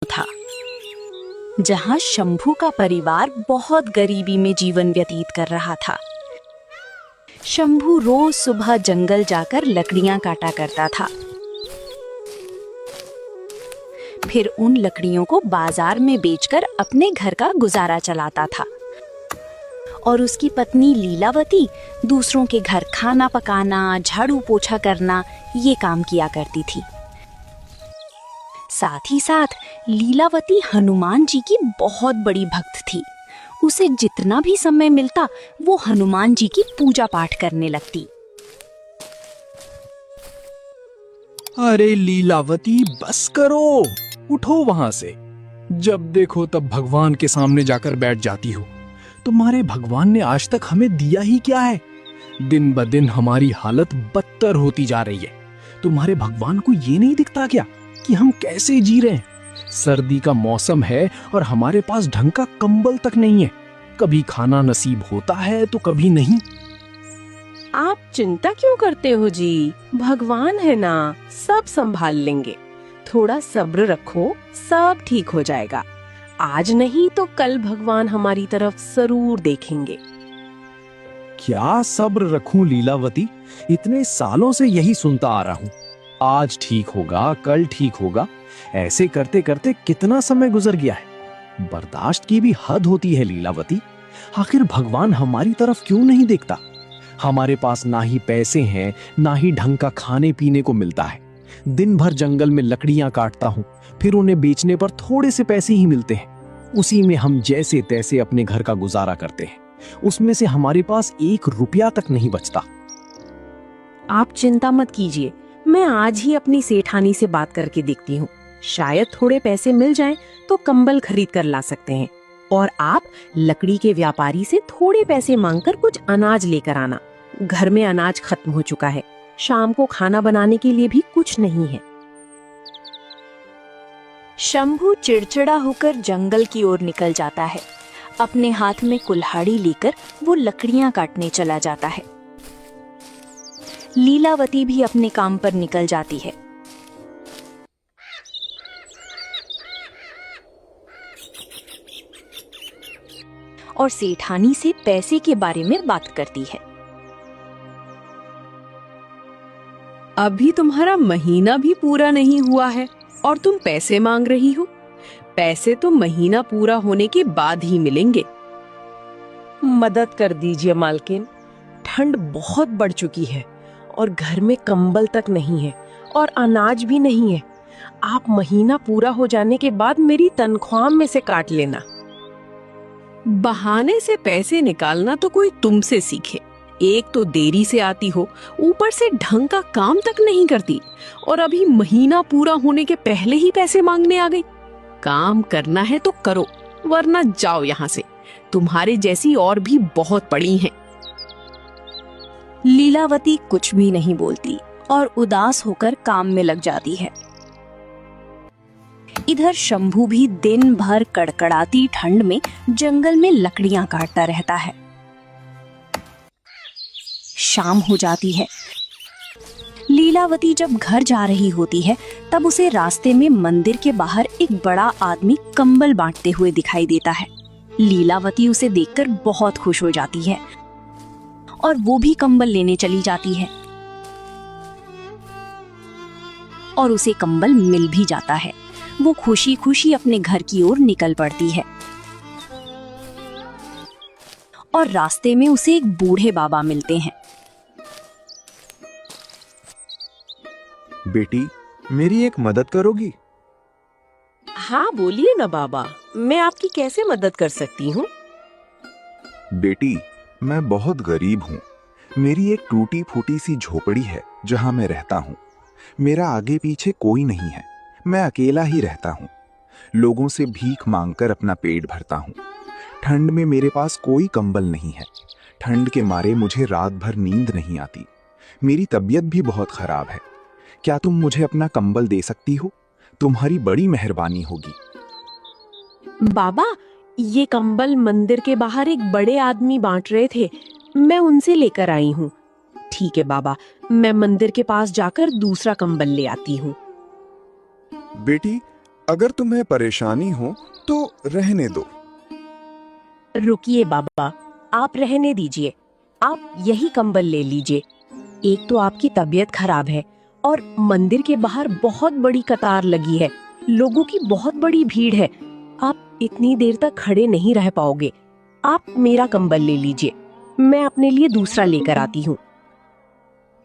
था, जहां शंभू का परिवार बहुत गरीबी में जीवन व्यतीत कर रहा था। शंभू रोज सुबह जंगल जाकर लकड़ियां काटा करता था, फिर उन लकड़ियों को बाजार में बेचकर अपने घर का गुजारा चलाता था। और उसकी पत्नी लीलावती दूसरों के घर खाना पकाना, झाड़ू पोछा करना ये काम किया करती थी। साथ ही साथ लीलावती हनुमान जी की बहुत बड़ी भक्त थी। उसे जितना भी समय मिलता वो हनुमान जी की पूजा पाठ करने लगती। अरे लीलावती, बस करो, उठो वहां से। जब देखो तब भगवान के सामने जाकर बैठ जाती हो। तुम्हारे भगवान ने आज तक हमें दिया ही क्या है? दिन ब दिन हमारी हालत बदतर होती जा रही है। तुम्हारे भगवान को ये नहीं दिखता क्या कि हम कैसे जी रहे हैं? सर्दी का मौसम है और हमारे पास ढंग का कंबल तक नहीं है। कभी खाना नसीब होता है तो कभी नहीं। आप चिंता क्यों करते हो जी? भगवान है ना, सब संभाल लेंगे। थोड़ा सब्र रखो, सब ठीक हो जाएगा। आज नहीं तो कल भगवान हमारी तरफ जरूर देखेंगे। क्या सब्र रखूं लीलावती? इतने सालों से यही सुनता आ रहा हूँ, आज ठीक होगा, कल ठीक होगा। ऐसे करते करते कितना समय गुजर गया है। बर्दाश्त की भी हद होती है लीलावती। आखिर भगवान हमारी तरफ क्यों नहीं देखता? हमारे पास ना ही पैसे हैं, ना ही ढंग का खाने पीने को मिलता है। दिन भर जंगल में लकड़ियां काटता हूँ, फिर उन्हें बेचने पर थोड़े से पैसे ही मिलते हैं। उसी में हम जैसे तैसे अपने घर का गुजारा करते हैं। उसमें से हमारे पास 1 रुपया तक नहीं बचता। आप चिंता मत कीजिए, मैं आज ही अपनी सेठानी से बात करके देखती हूँ। शायद थोड़े पैसे मिल जाएं तो कंबल खरीद कर ला सकते हैं। और आप लकड़ी के व्यापारी से थोड़े पैसे मांगकर कुछ अनाज लेकर आना। घर में अनाज खत्म हो चुका है, शाम को खाना बनाने के लिए भी कुछ नहीं है। शंभू चिड़चिड़ा होकर जंगल की ओर निकल जाता है। अपने हाथ में कुल्हाड़ी लेकर वो लकड़ियां काटने चला जाता है। लीलावती भी अपने काम पर निकल जाती है। और सेठानी से पैसे के बारे में बात करती है। अभी तुम्हारा महीना भी पूरा नहीं हुआ है और तुम पैसे मांग रही हो। पैसे तो महीना पूरा होने के बाद ही मिलेंगे। मदद कर दीजिए मालकिन, ठंड बहुत बढ़ चुकी है और घर में कंबल तक नहीं है और अनाज भी नहीं है। आप महीना पूरा हो जाने के बाद मेरी तनख्वाह में से काट लेना। बहाने से पैसे निकालना तो कोई तुमसे सीखे। एक तो देरी से आती हो, ऊपर से ढंग का काम तक नहीं करती और अभी महीना पूरा होने के पहले ही पैसे मांगने आ गई। काम करना है तो करो, वरना जाओ यहाँ से। तुम्हारे जैसी और भी बहुत पड़ी हैं। लीलावती कुछ भी नहीं बोलती और उदास होकर काम में लग जाती है। इधर शंभू भी दिन भर कड़कड़ाती ठंड में जंगल में लकड़ियां काटता रहता है। शाम हो जाती है। लीलावती जब घर जा रही होती है तब उसे रास्ते में मंदिर के बाहर एक बड़ा आदमी कंबल बांटते हुए दिखाई देता है। लीलावती उसे देखकर बहुत खुश हो जाती है और वो भी कंबल लेने चली जाती है और उसे कंबल मिल भी जाता है। वो खुशी खुशी अपने घर की ओर निकल पड़ती है और रास्ते में उसे एक बूढ़े बाबा मिलते हैं। बेटी, मेरी एक मदद करोगी? हाँ बोलिए ना बाबा, मैं आपकी कैसे मदद कर सकती हूँ? बेटी, मैं बहुत गरीब हूँ। मेरी एक टूटी फूटी सी झोपड़ी है जहाँ मैं रहता हूँ। मेरा आगे पीछे कोई नहीं है, मैं अकेला ही रहता हूँ। लोगों से भीख मांगकर अपना पेट भरता हूँ। ठंड में मेरे पास कोई कंबल नहीं है। ठंड के मारे मुझे रात भर नींद नहीं आती। मेरी तबीयत भी बहुत खराब है। क्या तुम मुझे अपना कंबल दे सकती हो? तुम्हारी बड़ी मेहरबानी होगी। बाबा, ये कंबल मंदिर के बाहर एक बड़े आदमी बांट रहे थे, मैं उनसे लेकर आई हूँ। ठीक है बाबा, मैं मंदिर के पास जाकर दूसरा कंबल ले आती हूँ। बेटी, अगर तुम्हें परेशानी हो तो रहने दो। रुकिए बाबा, आप रहने दीजिए। आप यही कंबल ले लीजिए। एक तो आपकी तबीयत खराब है और मंदिर के बाहर बहुत बड़ी कतार लगी है, लोगों की बहुत बड़ी भीड़ है। आप इतनी देर तक खड़े नहीं रह पाओगे। आप मेरा कंबल ले लीजिए, मैं अपने लिए दूसरा लेकर आती हूँ।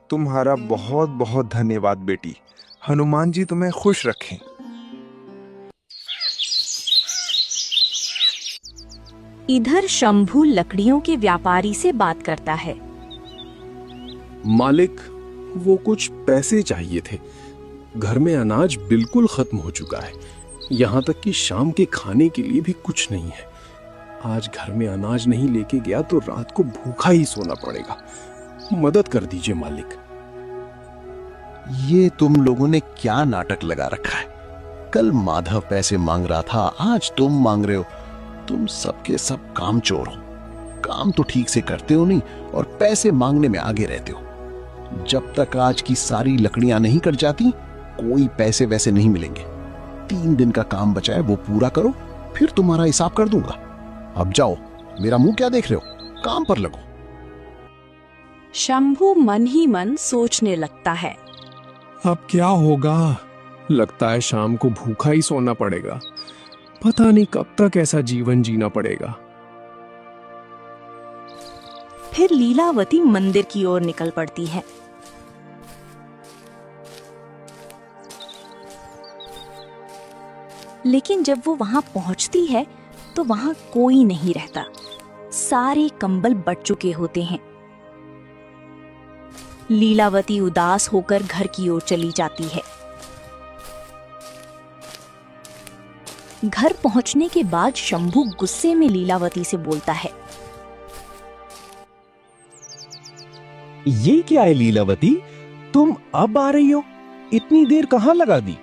तुम्हारा बहुत बहुत धन्यवाद बेटी। हनुमान जी तुम्हें खुश रखें। इधर शंभू लकड़ियों के व्यापारी से बात करता है। मालिक, वो कुछ पैसे चाहिए थे। घर में अनाज बिल्कुल खत्म हो चुका है, यहाँ तक कि शाम के खाने के लिए भी कुछ नहीं है। आज घर में अनाज नहीं लेके गया तो रात को भूखा ही सोना पड़ेगा। मदद कर दीजिए मालिक। ये तुम लोगों ने क्या नाटक लगा रखा है? कल माधव पैसे मांग रहा था, आज तुम मांग रहे हो। तुम सबके सब काम चोर हो। काम तो ठीक से करते हो नहीं और पैसे मांगने में आगे रहते हो। जब तक आज की सारी लकड़ियां नहीं कट जाती, कोई पैसे वैसे नहीं मिलेंगे। 3 दिन का काम बचा है, वो पूरा करो, फिर तुम्हारा हिसाब कर दूंगा। अब जाओ, मेरा मुंह क्या देख रहे हो? काम पर लगो। शंभू मन ही मन सोचने लगता है। अब क्या होगा? लगता है शाम को भूखा ही सोना पड़ेगा। पता नहीं कब तक ऐसा जीवन जीना पड़ेगा। फिर लीलावती मंदिर की ओर निकल पड़ती है। लेकिन जब वो वहां पहुंचती है तो वहां कोई नहीं रहता। सारे कंबल बट चुके होते हैं। लीलावती उदास होकर घर की ओर चली जाती है। घर पहुंचने के बाद शंभू गुस्से में लीलावती से बोलता है। ये क्या है लीलावती, तुम अब आ रही हो? इतनी देर कहाँ लगा दी?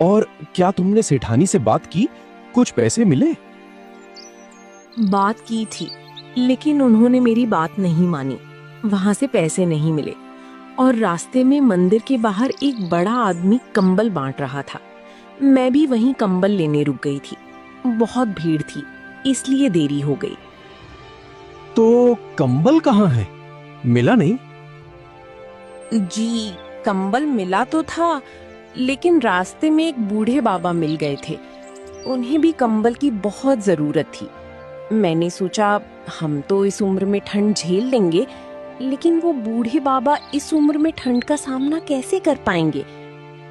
और क्या तुमने सेठानी से बात की? कुछ पैसे मिले? बात की थी, लेकिन उन्होंने मेरी बात नहीं मानी। वहां से पैसे नहीं मिले और रास्ते में मंदिर के बाहर एक बड़ा आदमी कंबल बांट रहा था। मैं भी वहीं कंबल लेने रुक गई थी। बहुत भीड़ थी, इसलिए देरी हो गई। तो कंबल कहाँ है? मिला नहीं? जी, कंबल मिला तो था, लेकिन रास्ते में एक बूढ़े बाबा मिल गए थे। उन्हें भी कंबल की बहुत जरूरत थी। मैंने सोचा हम तो इस उम्र में ठंड झेल लेंगे, लेकिन वो बूढ़े बाबा इस उम्र में ठंड का सामना कैसे कर पाएंगे।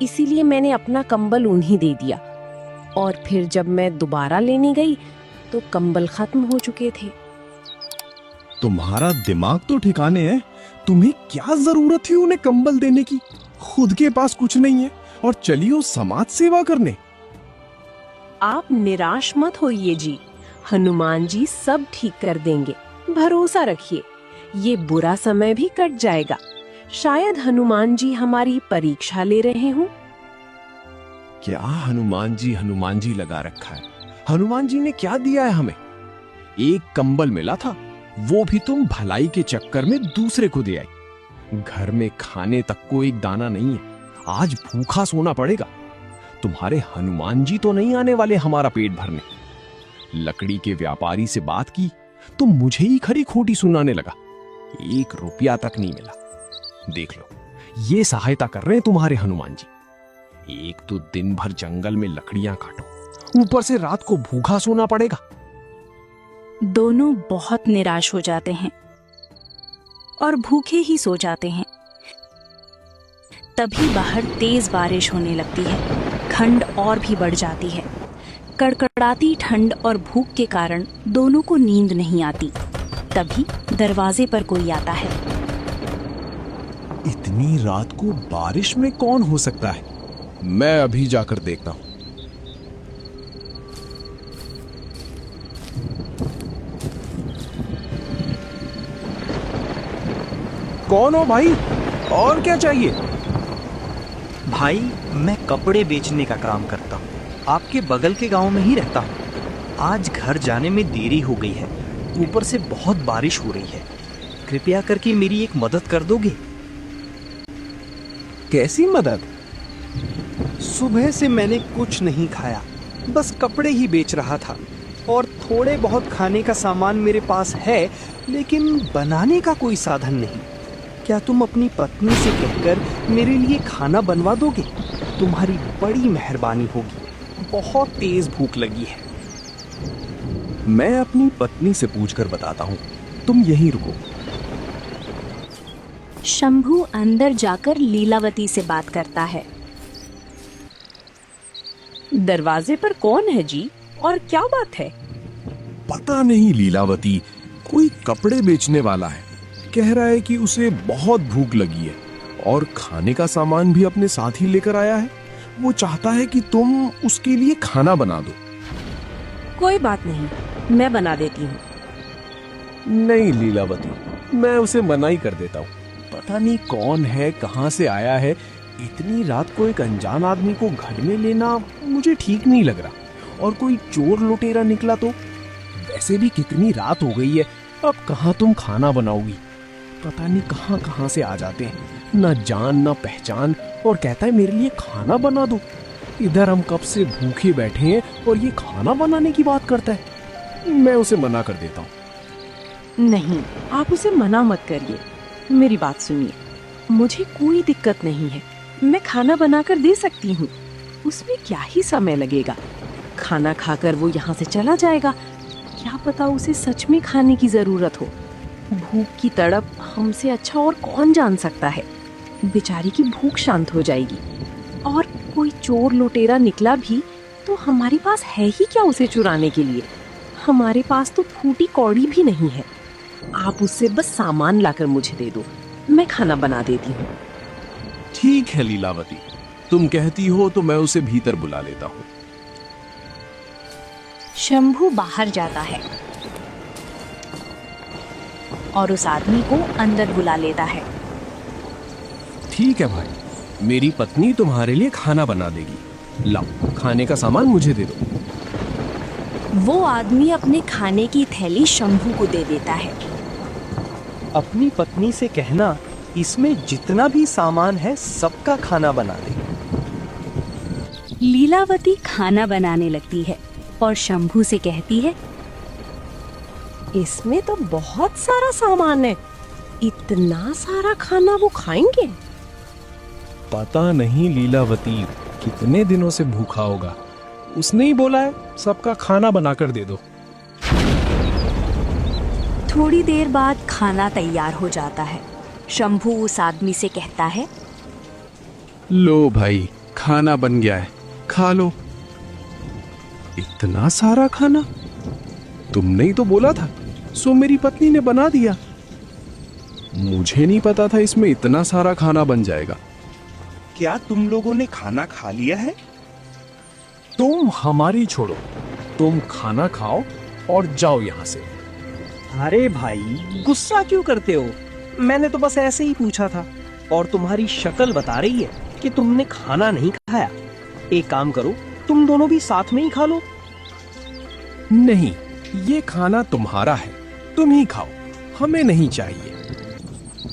इसीलिए मैंने अपना कंबल उन्हें दे दिया और फिर जब मैं दोबारा लेने गई तो कंबल खत्म हो चुके थे। तुम्हारा दिमाग तो ठिकाने है। तुम्हें क्या जरूरत थी उन्हें कंबल देने की? खुद के पास कुछ नहीं है और चली हो समाज सेवा करने। आप निराश मत होइए जी, हनुमान जी सब ठीक कर देंगे। भरोसा रखिए, ये बुरा समय भी कट जाएगा। शायद हनुमान जी हमारी परीक्षा ले रहे हों। क्या हनुमान जी लगा रखा है? हनुमान जी ने क्या दिया है हमें? एक कंबल मिला था, वो भी तुम भलाई के चक्कर में दूसरे को दे आई। घर में खाने तक को एक दाना नहीं है, आज भूखा सोना पड़ेगा। तुम्हारे हनुमान जी तो नहीं आने वाले हमारा पेट भरने। लकड़ी के व्यापारी से बात की तो मुझे ही खरी खोटी सुनाने लगा। 1 रुपया तक नहीं मिला। देख लो, ये सहायता कर रहे हैं तुम्हारे हनुमान जी। एक तो दिन भर जंगल में लकड़ियां काटो, ऊपर से रात को भूखा सोना पड़ेगा। दोनों बहुत निराश हो जाते हैं और भूखे ही सो जाते हैं। तभी बाहर तेज बारिश होने लगती है। ठंड और भी बढ़ जाती है। कड़कड़ाती ठंड और भूख के कारण दोनों को नींद नहीं आती। तभी दरवाजे पर कोई आता है। इतनी रात को बारिश में कौन हो सकता है? मैं अभी जाकर देखता हूं। कौन हो भाई? और क्या चाहिए? भाई, मैं कपड़े बेचने का काम करता हूँ। आपके बगल के गांव में ही रहता हूँ। आज घर जाने में देरी हो गई है, ऊपर से बहुत बारिश हो रही है। कृपया करके मेरी एक मदद कर दोगे? कैसी मदद? सुबह से मैंने कुछ नहीं खाया बस कपड़े ही बेच रहा था और थोड़े बहुत खाने का सामान मेरे पास है, लेकिन बनाने का कोई साधन नहीं। क्या तुम अपनी पत्नी से कहकर मेरे लिए खाना बनवा दोगे? तुम्हारी बड़ी मेहरबानी होगी, बहुत तेज भूख लगी है। मैं अपनी पत्नी से पूछकर बताता हूँ, तुम यहीं रुको। शंभू अंदर जाकर लीलावती से बात करता है। दरवाजे पर कौन है जी, और क्या बात है? पता नहीं लीलावती, कोई कपड़े बेचने वाला है। कह रहा है कि उसे बहुत भूख लगी है और खाने का सामान भी अपने साथ ही लेकर आया है। वो चाहता है कि तुम उसके लिए खाना बना दो। कोई बात नहीं, मैं बना देती हूँ। नहीं लीलावती, मैं उसे मना ही कर देता हूँ। पता नहीं कौन है, कहाँ से आया है। इतनी रात को एक अनजान आदमी को घर में लेना मुझे ठीक नहीं लग रहा। और कोई चोर लुटेरा निकला तो? वैसे भी कितनी रात हो गई है, अब कहाँ तुम खाना बनाओगी? पता नहीं कहाँ कहाँ से आ जाते हैं, ना जान ना पहचान, और कहता है मेरे लिए खाना बना दो। इधर हम कब से भूखे बैठे हैं और ये खाना बनाने की बात करता है। मैं उसे मना कर देता हूँ। नहीं, आप उसे मना मत करिए। मेरी बात सुनिए, मुझे कोई दिक्कत नहीं है, मैं खाना बनाकर दे सकती हूँ। उसमें क्या ही समय लगेगा। खाना खाकर वो यहाँ से चला जाएगा। क्या पता उसे सच में खाने की जरूरत हो। भूख की तड़प हमसे अच्छा और कौन जान सकता है। बेचारी की भूख शांत हो जाएगी। और कोई चोर लुटेरा निकला भी तो हमारे पास है ही क्या उसे चुराने के लिए। हमारे पास तो फूटी कौड़ी भी नहीं है। आप उससे बस सामान लाकर मुझे दे दो, मैं खाना बना देती हूँ। ठीक है लीलावती, तुम कहती हो तो मैं उसे भीतर बुला लेता हूँ। शंभू बाहर जाता है और उस आदमी को अंदर बुला लेता है। ठीक है भाई, मेरी पत्नी तुम्हारे लिए खाना बना देगी। लाओ, खाने का सामान मुझे दे दो। वो आदमी अपने खाने की थैली शंभू को दे देता है। अपनी पत्नी से कहना इसमें जितना भी सामान है सबका खाना बना दे। लीलावती खाना बनाने लगती है और शंभू से कहती है, इसमें तो बहुत सारा सामान है, इतना सारा खाना वो खाएंगे? पता नहीं लीलावती कितने दिनों से भूखा होगा। उसने ही बोला है सबका खाना बनाकर दे दो। थोड़ी देर बाद खाना तैयार हो जाता है। शंभू उस आदमी से कहता है, लो भाई, खाना बन गया है, खा लो। इतना सारा खाना? तुमने ही तो बोला था, सो मेरी पत्नी ने बना दिया। मुझे नहीं पता था इसमें इतना सारा खाना बन जाएगा। क्या तुम लोगों ने खाना खा लिया है? तुम हमारी छोड़ो, तुम खाना खाओ और जाओ यहाँ से। अरे भाई, गुस्सा क्यों करते हो? मैंने तो बस ऐसे ही पूछा था, और तुम्हारी शक्ल बता रही है कि तुमने खाना नहीं खाया। एक काम करो, तुम दोनों भी साथ में ही खा लो। नहीं, ये खाना तुम्हारा है, तुम ही खाओ, हमें नहीं चाहिए।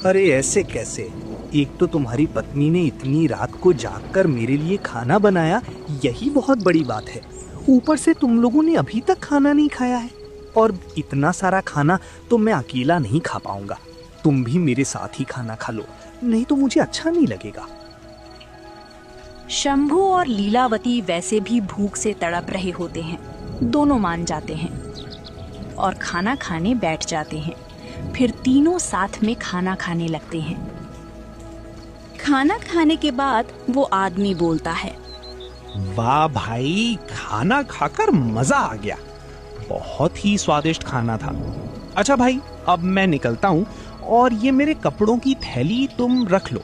अरे ऐसे कैसे? एक तो तुम्हारी पत्नी ने इतनी रात को जागकर मेरे लिए खाना बनाया, यही बहुत बड़ी बात है। ऊपर से तुम लोगों ने अभी तक खाना नहीं खाया है, और इतना सारा खाना तो मैं अकेला नहीं खा पाऊंगा। तुम भी मेरे साथ ही खाना खा लो, नहीं तो मुझे अच्छा नहीं लगेगा। शंभू और लीलावती वैसे भी भूख से तड़प रहे होते हैं। दोनों मान जाते हैं और खाना खाने बैठ जाते हैं। फिर तीनों साथ में खाना खाने लगते हैं। खाना खाने के बाद वो आदमी बोलता है, वाह भाई, खाना खाकर मजा आ गया। बहुत ही स्वादिष्ट खाना था। अच्छा भाई, अब मैं निकलता हूँ, और ये मेरे कपड़ों की थैली तुम रख लो।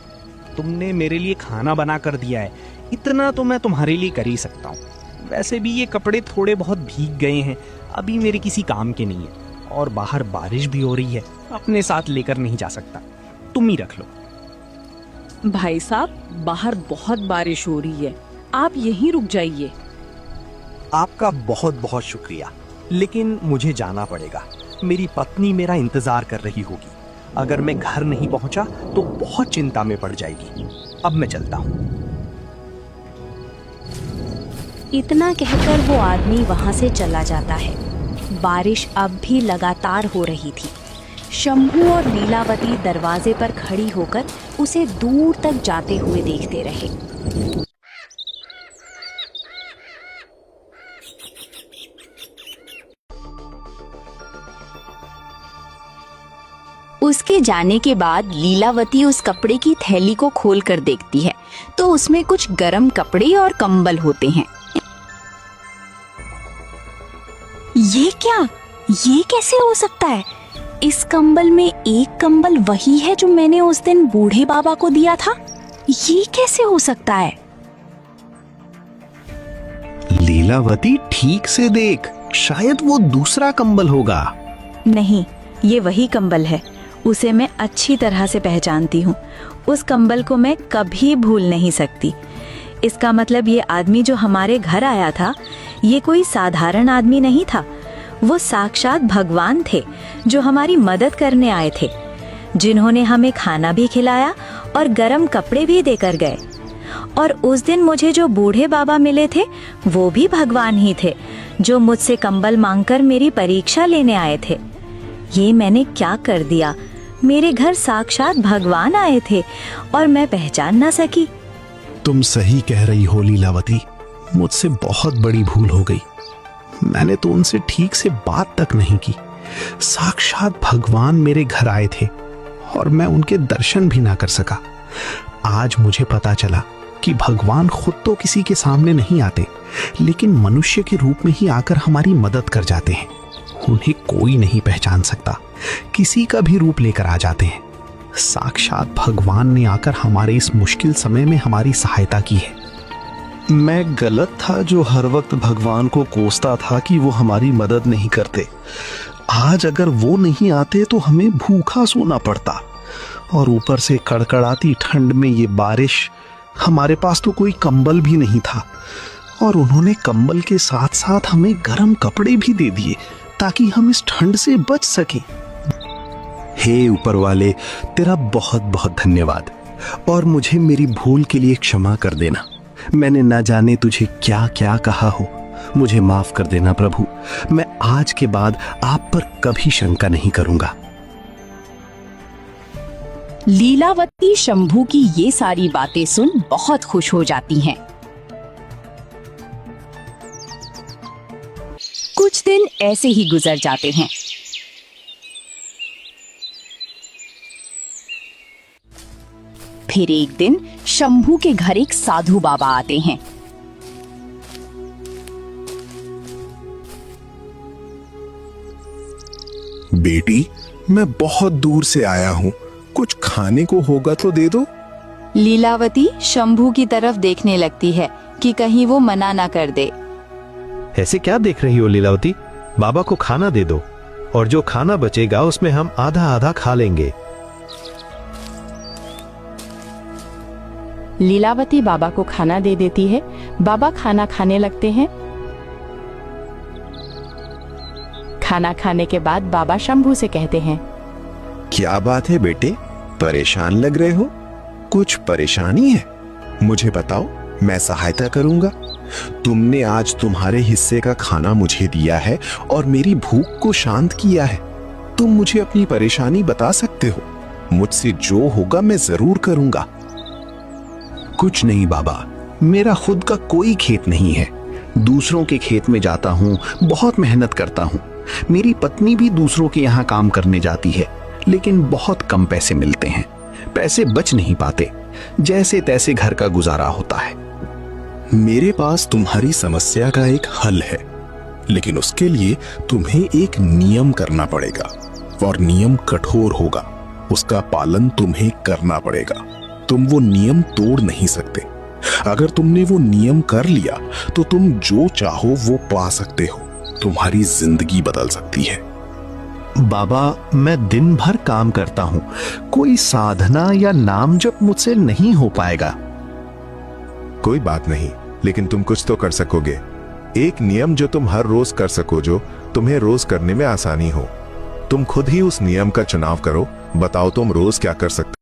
तुमने मेरे लिए खाना बना कर दिया है, इतना तो मैं तुम्हारे लिए कर ही सकता हूँ। वैसे भी ये कपड़े थोड़े बहुत भीग गए हैं, अभी मेरे किसी काम के नहीं है, और बाहर बारिश भी हो रही है, अपने साथ लेकर नहीं जा सकता। तुम ही रख लो। भाई साहब, बाहर बहुत बारिश हो रही है, आप यहीं रुक जाइए। आपका बहुत बहुत शुक्रिया, लेकिन मुझे जाना पड़ेगा। मेरी पत्नी मेरा इंतजार कर रही होगी। अगर मैं घर नहीं पहुंचा तो बहुत चिंता में पड़ जाएगी। अब मैं चलता हूँ। इतना कहकर वो आदमी वहां से चला जाता है। बारिश अब भी लगातार हो रही थी। शंभू और लीलावती दरवाजे पर खड़ी होकर उसे दूर तक जाते हुए देखते रहे। उसके जाने के बाद लीलावती उस कपड़े की थैली को खोलकर देखती है तो उसमें कुछ गर्म कपड़े और कंबल होते हैं। ये क्या? ये कैसे हो सकता है? इस कंबल में एक कंबल वही है जो मैंने उस दिन बूढ़े बाबा को दिया था। ये कैसे हो सकता है? लीलावती, ठीक से देख, शायद वो दूसरा कंबल होगा। नहीं, ये वही कंबल है। उसे मैं अच्छी तरह से पहचानती हूँ। उस कंबल को मैं कभी भूल नहीं सकती। इसका मतलब ये आदमी जो हमारे घर आया था, ये कोई साधारण आदमी नहीं था। वो साक्षात भगवान थे जो हमारी मदद करने आए थे, जिन्होंने हमें खाना भी खिलाया और गर्म कपड़े भी देकर गए। और उस दिन मुझे जो बूढ़े बाबा मिले थे, वो भी भगवान ही थे, जो मुझसे कंबल मांगकर मेरी परीक्षा लेने आए थे। ये मैंने क्या कर दिया? मेरे घर साक्षात भगवान आए थे और मैं पहचान ना सकी। तुम सही कह रही हो लीलावती, मुझसे बहुत बड़ी भूल हो गई। मैंने तो उनसे ठीक से बात तक नहीं की। साक्षात भगवान मेरे घर आए थे और मैं उनके दर्शन भी ना कर सका। आज मुझे पता चला कि भगवान खुद तो किसी के सामने नहीं आते, लेकिन मनुष्य के रूप में ही आकर हमारी मदद कर जाते हैं। उन्हें कोई नहीं पहचान सकता, किसी का भी रूप लेकर आ जाते हैं। साक्षात भगवान ने आकर हमारे इस मुश्किल समय में हमारी सहायता की है। मैं गलत था जो हर वक्त भगवान को कोसता था कि वो हमारी मदद नहीं करते। आज अगर वो नहीं आते तो हमें भूखा सोना पड़ता, और ऊपर से कड़कड़ाती ठंड में ये बारिश। हमारे पास तो कोई कंबल भी नहीं था, और उन्होंने कंबल के साथ साथ हमें गर्म कपड़े भी दे दिए ताकि हम इस ठंड से बच सकें। हे ऊपर वाले, तेरा बहुत बहुत धन्यवाद, और मुझे मेरी भूल के लिए क्षमा कर देना। मैंने ना जाने तुझे क्या क्या कहा हो। मुझे माफ कर देना प्रभु। मैं आज के बाद आप पर कभी शंका नहीं करूंगा। लीलावती शंभू की ये सारी बातें सुन बहुत खुश हो जाती हैं। कुछ दिन ऐसे ही गुजर जाते हैं। फिर एक दिन शंभू के घर एक साधु बाबा आते हैं। बेटी, मैं बहुत दूर से आया हूँ, कुछ खाने को होगा तो दे दो। लीलावती शंभू की तरफ देखने लगती है कि कहीं वो मना ना कर दे। ऐसे क्या देख रही हो लीलावती? बाबा को खाना दे दो, और जो खाना बचेगा उसमें हम आधा आधा खा लेंगे। लीलावती बाबा को खाना दे देती है। बाबा खाना खाने लगते हैं। खाना खाने के बाद बाबा शंभू से कहते हैं, क्या बात है बेटे, परेशान लग रहे हो? कुछ परेशानी है? मुझे बताओ, मैं सहायता करूंगा। तुमने आज तुम्हारे हिस्से का खाना मुझे दिया है और मेरी भूख को शांत किया है। तुम मुझे अपनी परेशानी बता सकते हो। मुझसे जो होगा मैं जरूर करूंगा। कुछ नहीं बाबा, मेरा खुद का कोई खेत नहीं है। दूसरों के खेत में जाता हूँ, बहुत मेहनत करता हूँ। मेरी पत्नी भी दूसरों के यहाँ काम करने जाती है, लेकिन बहुत कम पैसे मिलते हैं। पैसे बच नहीं पाते, जैसे तैसे घर का गुजारा होता है। मेरे पास तुम्हारी समस्या का एक हल है, लेकिन उसके लिए तुम्हें एक नियम करना पड़ेगा, और नियम कठोर होगा। उसका पालन तुम्हें करना पड़ेगा। तुम वो नियम तोड़ नहीं सकते। अगर तुमने वो नियम कर लिया तो तुम जो चाहो वो पा सकते हो। तुम्हारी जिंदगी बदल सकती है। बाबा, मैं दिन भर काम करता हूँ, कोई साधना या नाम जप मुझसे नहीं हो पाएगा। कोई बात नहीं, लेकिन तुम कुछ तो कर सकोगे। एक नियम जो तुम हर रोज कर सको, जो तुम्हें रोज करने में आसानी हो। तुम खुद ही उस नियम का चुनाव करो। बताओ तुम रोज क्या कर सकते